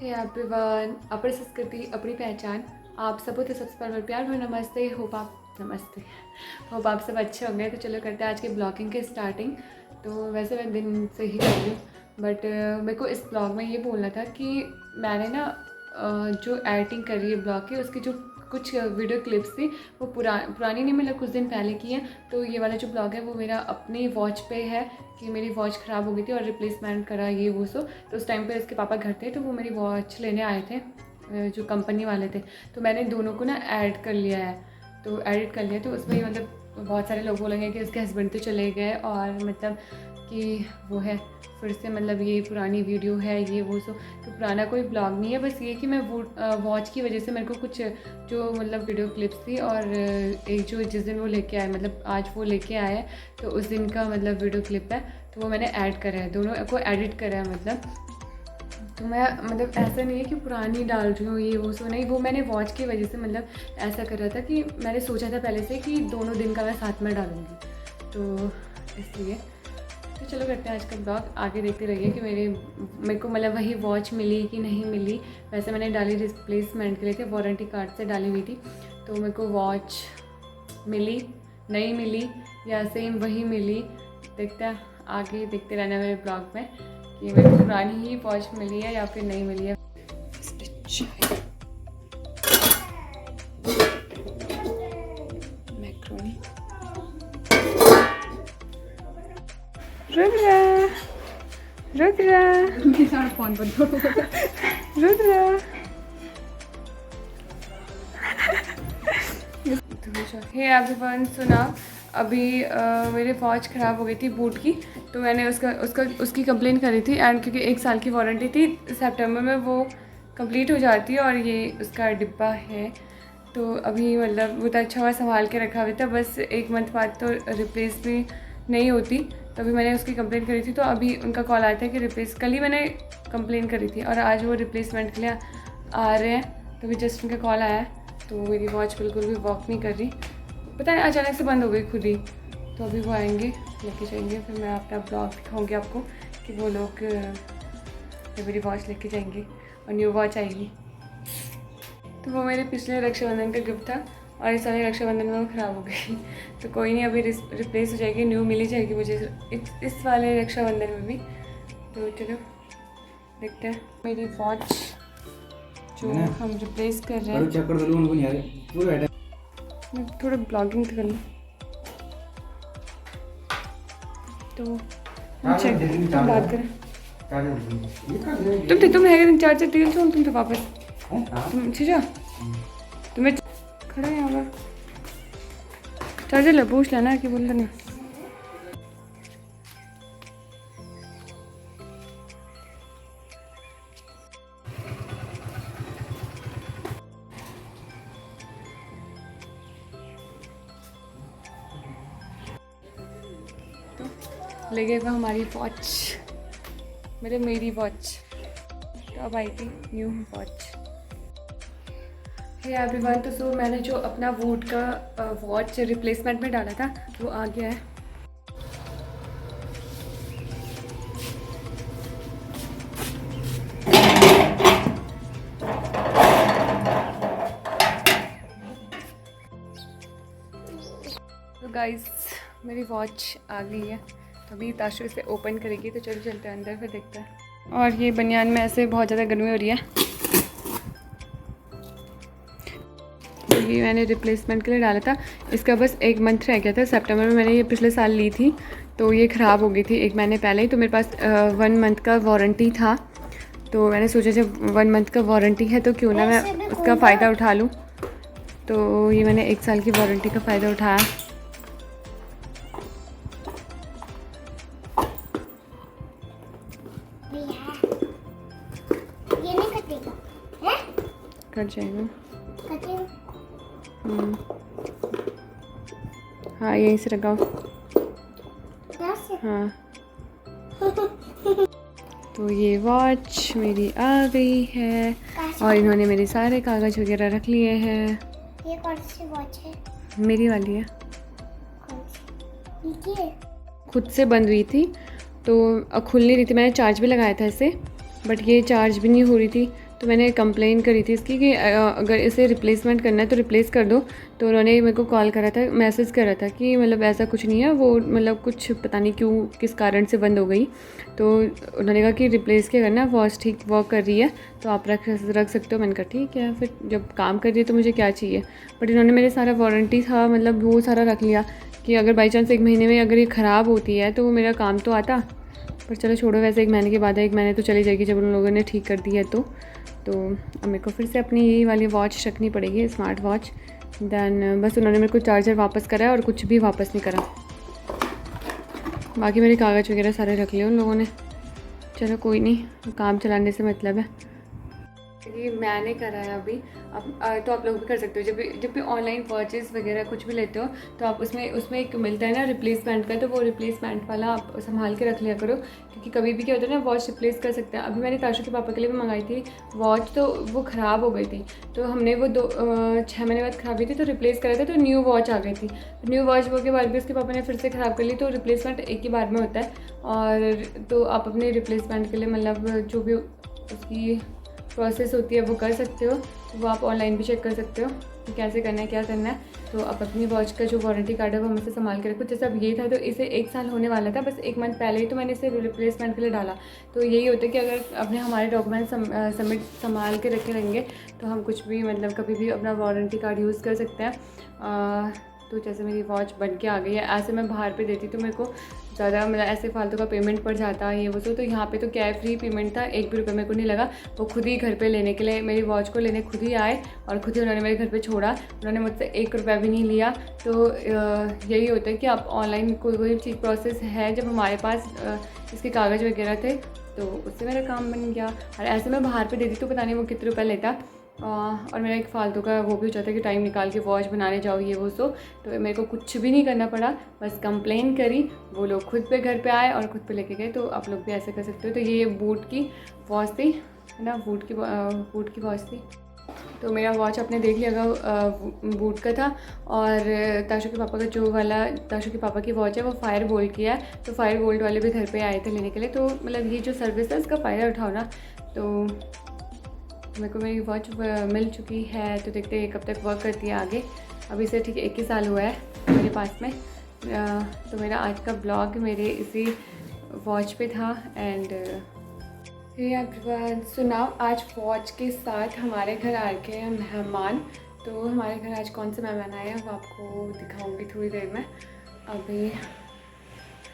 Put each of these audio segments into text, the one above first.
Hey everyone, अपनी संस्कृति अपनी पहचान। आप सबको तो सबसे पहले प्यार भर नमस्ते। होप आप सब अच्छे होंगे। तो चलो करते हैं आज के ब्लॉगिंग के स्टार्टिंग। तो वैसे मैं दिन से ही कर रही हूँ, बट मेरे को इस ब्लॉग में ये बोलना था कि मैंने ना जो एडिटिंग करी है ब्लॉग की, उसकी जो कुछ वीडियो क्लिप्स थी वो पुरानी नहीं, मतलब कुछ दिन पहले की है। तो ये वाला जो ब्लॉग है वो मेरा अपनी वॉच पे है कि मेरी वॉच ख़राब हो गई थी और रिप्लेसमेंट करा ये वो सो। तो उस टाइम पे इसके पापा घर थे, तो वो मेरी वॉच लेने आए थे, जो कंपनी वाले थे। तो मैंने दोनों को ना ऐड कर लिया है। तो एडिट कर लिया, तो उसमें मतलब बहुत सारे लोग बोलेंगे कि उसके हस्बैंड तो चले गए और मतलब कि वो है फिर से, मतलब ये पुरानी वीडियो है ये वो सो। तो पुराना कोई ब्लॉग नहीं है, बस ये कि मैं वो वॉच की वजह से मेरे को कुछ जो मतलब वीडियो क्लिप्स थी और एक जो जिस दिन वो लेके आए, मतलब आज वो लेके आए, तो उस दिन का मतलब वीडियो क्लिप है। तो वो मैंने ऐड करा है, दोनों को एडिट करा है मतलब। तो मैं मतलब ऐसा नहीं है कि पुरानी डाल रही हूँ ये वो सो, नहीं, वो मैंने वॉच की वजह से मतलब ऐसा कर रहा था कि मैंने सोचा था पहले से कि दोनों दिन का मैं साथ में डालूँगी, तो इसलिए। तो चलो करते हैं आज का ब्लॉग, आगे देखते रहिए कि मेरे को मतलब वही वॉच मिली कि नहीं मिली। वैसे मैंने डाली रिप्लेसमेंट के लिए थे, वारंटी कार्ड से डाली हुई थी। तो मेरे को वॉच मिली नहीं मिली या सेम वही मिली, देखते हैं आगे, देखते रहना मेरे ब्लॉग में कि मेरे को पुरानी ही वॉच मिली है या फिर नहीं मिली है। मैक्रोनी रुद्रा फोन बंद करो। रुद्रा हे एवरीवन, सुना अभी मेरी वॉच ख़राब हो गई थी बूट की। तो मैंने उसकी कंप्लेन करी थी, एंड क्योंकि 1 साल की वारंटी थी, सितंबर में वो कंप्लीट हो जाती है और ये उसका डिब्बा है। तो अभी मतलब वो तो अच्छा हुआ संभाल के रखा हुआ था, बस 1 मंथ बाद तो रिप्लेस भी नहीं होती। तो अभी मैंने उसकी कंप्लेन करी थी, तो अभी उनका कॉल आया था कि रिप्लेस, कल ही मैंने कंप्लेन करी थी और आज वो रिप्लेसमेंट के लिए आ रहे हैं। तो अभी जस्ट उनका कॉल आया है। तो मेरी वॉच बिल्कुल भी वर्क नहीं कर रही, पता है अचानक से बंद हो गई खुद ही। तो अभी वो आएंगे लेके जाएंगे, फिर मैं अपना ब्लॉग दिखाऊंगी आपको कि वो लोग मेरी वॉच लेके जाएंगे और न्यू वॉच आएगी। तो वो मेरे पिछले रक्षाबंधन का गिफ्ट था और इस वाले रक्षाबंधन में वो ख़राब हो गई। तो कोई नहीं, अभी रिप्लेस हो जाएगी, न्यू मिली जाएगी मुझे इस वाले रक्षाबंधन में भी। तो चलो देखते हैं मेरी वॉच जो हम रिप्लेस कर रहे हैं। मैं थोड़ा ब्लॉगिंग तो कर लूँ, तो चेक तुम बात करें। तुम है चार्जर तेल छोड़, तुम तो वापस तुम जा, तुम्हें खड़ा है यहाँ पर चार्जर ले, पूछ लेना कि बोल देना। ले गए वह हमारी वॉच, मेरी वॉच। तो अब आई थी न्यू वॉच। हे एवरीवन, तो सो मैंने जो अपना वुड का वॉच रिप्लेसमेंट में डाला था वो आ गया है। तो गाइस मेरी वॉच आ गई है, तो अभी ताशु इसे ओपन करेगी। तो चलो चलते हैं अंदर, फिर देखते हैं। और ये बनियान में ऐसे बहुत ज़्यादा गर्मी हो रही है, तो ये मैंने रिप्लेसमेंट के लिए डाला था। इसका बस 1 मंथ रह गया था, सितंबर में मैंने ये पिछले साल ली थी, तो ये ख़राब हो गई थी 1 महीने पहले ही। तो मेरे पास 1 मंथ का वारंटी था, तो मैंने सोचा जब 1 मंथ का वारंटी है तो क्यों ना मैं उसका फ़ायदा उठा लूँ। तो ये मैंने 1 साल की वारंटी का फ़ायदा उठाया। ये नहीं कटेगा, हैं? कट जाएगा। हाँ यहीं से लगाओ। हाँ तो ये वॉच मेरी आ गई है और इन्होंने मेरे सारे कागज़ वगैरह रख लिए हैं। ये कौन सी वॉच है? मेरी वाली है, कौन सी? ये खुद से बंद हुई थी, तो खुल नहीं रही थी। मैंने चार्ज भी लगाया था इसे, बट ये चार्ज भी नहीं हो रही थी। तो मैंने कंप्लेन करी थी इसकी कि अगर इसे रिप्लेसमेंट करना है तो रिप्लेस कर दो। तो उन्होंने मेरे को कॉल करा था, मैसेज करा था कि मतलब ऐसा कुछ नहीं है, वो मतलब कुछ पता नहीं क्यों किस कारण से बंद हो गई। तो उन्होंने कहा कि रिप्लेस क्या करना है, वॉच ठीक वर्क कर रही है तो आप रख सकते हो। मैंने कहा ठीक है, फिर जब काम कर रही है तो मुझे क्या चाहिए। बट इन्होंने मेरे सारा वारंटी था मतलब वो सारा रख लिया कि अगर बाई चांस 1 महीने में अगर ये ख़राब होती है तो मेरा काम तो आता। पर चलो छोड़ो, वैसे 1 महीने के बाद 1 महीने तो चली जाएगी जब उन लोगों ने ठीक कर दी है। तो अब मेरे को फिर से अपनी यही वाली वॉच रखनी पड़ेगी, स्मार्ट वॉच। दैन बस उन्होंने मेरे को चार्जर वापस करा है और कुछ भी वापस नहीं करा। बाकी मेरे कागज़ वगैरह सारे रख लिए उन लोगों ने। चलो कोई नहीं, काम चलाने से मतलब है। ये मैंने करा है अभी। अब तो आप लोग भी कर सकते हो। जब भी ऑनलाइन परचेज़ वगैरह कुछ भी लेते हो तो आप उसमें एक मिलता है ना रिप्लेसमेंट का, तो वो रिप्लेसमेंट वाला आप संभाल के रख लिया करो, क्योंकि कभी भी क्या होता है ना, वॉच रिप्लेस कर सकते हैं। अभी मैंने ताशु के पापा के लिए भी मंगाई थी वॉच, तो वो ख़राब हो गई थी। तो हमने वो 6 महीने बाद ख़राब हुई थी तो रिप्लेस करा था, तो न्यू वॉच आ गई थी। न्यू वॉच वो के बाद भी उसके पापा ने फिर से ख़राब कर ली। तो रिप्लेसमेंट एक ही बार में होता है। और तो आप अपने रिप्लेसमेंट के लिए मतलब जो भी उसकी प्रोसेस होती है वो कर सकते हो। वो आप ऑनलाइन भी चेक कर सकते हो कि कैसे करना है, क्या करना है। तो आप अपनी वॉच का जो वारंटी कार्ड है वो मुझसे संभाल के रखो। जैसे अब ये था तो इसे 1 साल होने वाला था, बस 1 मंथ पहले ही तो मैंने इसे रिप्लेसमेंट के लिए डाला। तो यही होता है कि अगर अपने हमारे डॉक्यूमेंट सबमिट संभाल के रखे रहेंगे तो हम कुछ भी मतलब कभी भी अपना वारंटी कार्ड यूज़ कर सकते हैं। तो जैसे मेरी वॉच बन के आ गई है, ऐसे मैं बाहर पे देती तो मेरे को ज़्यादा मतलब ऐसे फालतू का पेमेंट पड़ जाता ये वो। तो यहाँ पे तो क्या है, फ्री पेमेंट था, 1 भी रुपये मेरे को नहीं लगा। वो खुद ही घर पे लेने के लिए, मेरी वॉच को लेने खुद ही आए और खुद ही उन्होंने मेरे घर पे छोड़ा। उन्होंने मुझसे 1 रुपया भी नहीं लिया। तो यही होता है कि आप ऑनलाइन कोई चीज़ प्रोसेस है, जब हमारे पास इसके कागज़ वगैरह थे तो उससे मेरा काम बन गया। और ऐसे मैं बाहर पे देती तो पता नहीं वो कितने रुपये लेता। और मेरा एक फालतू का वो भी हो जाता है कि टाइम निकाल के वॉच बनाने जाओ ये वो। तो मेरे को कुछ भी नहीं करना पड़ा, बस कंप्लेन करी, वो लोग खुद पे घर पे आए और खुद पे लेके गए। तो आप लोग भी ऐसे कर सकते हो। तो ये बूट की वॉच थी है ना, बूट की वॉच थी। तो मेरा वॉच आपने देख लिया बूट का था। और ताशु के पापा का जो वाला ताशु के पापा की वॉच है वो फायर बोल्ट की है। तो फायर बोल्ट वाले भी घर पे आए थे लेने के लिए। तो मतलब ये जो सर्विस है इसका फ़ायदा उठाओ ना। तो मेरे को मेरी वॉच मिल चुकी है, तो देखते हैं कब तक वर्क करती है आगे। अभी से ठीक 1 ही साल हुआ है मेरे पास में। तो मेरा आज का ब्लॉग मेरे इसी वॉच पे था। एंड सुनाओ, आज वॉच के साथ हमारे घर आ के हैं मेहमान। तो हमारे घर आज कौन से मेहमान आए हैं वो आपको दिखाऊंगी थोड़ी देर में। अभी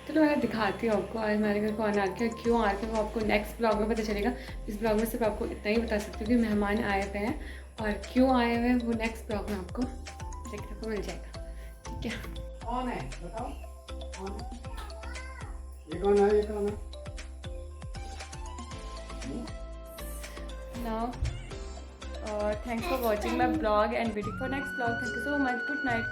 चलो मैं दिखाती हूँ आपको आज हमारे घर कौन आ गया, क्यों आ गया, वो आपको नेक्स्ट ब्लॉग में पता चलेगा। इस ब्लॉग में सिर्फ आपको इतना ही बता सकती हूँ कि मेहमान आए हुए हैं और क्यों आए हुए हैं, वो नेक्स्ट ब्लॉग में आपको देखने को मिल जाएगा। ठीक है, कौन है बताओ, कौन है ये, कौन है ये, कौन है? Now thanks for watching my blog and waiting for next blog. Thank you so much, good night.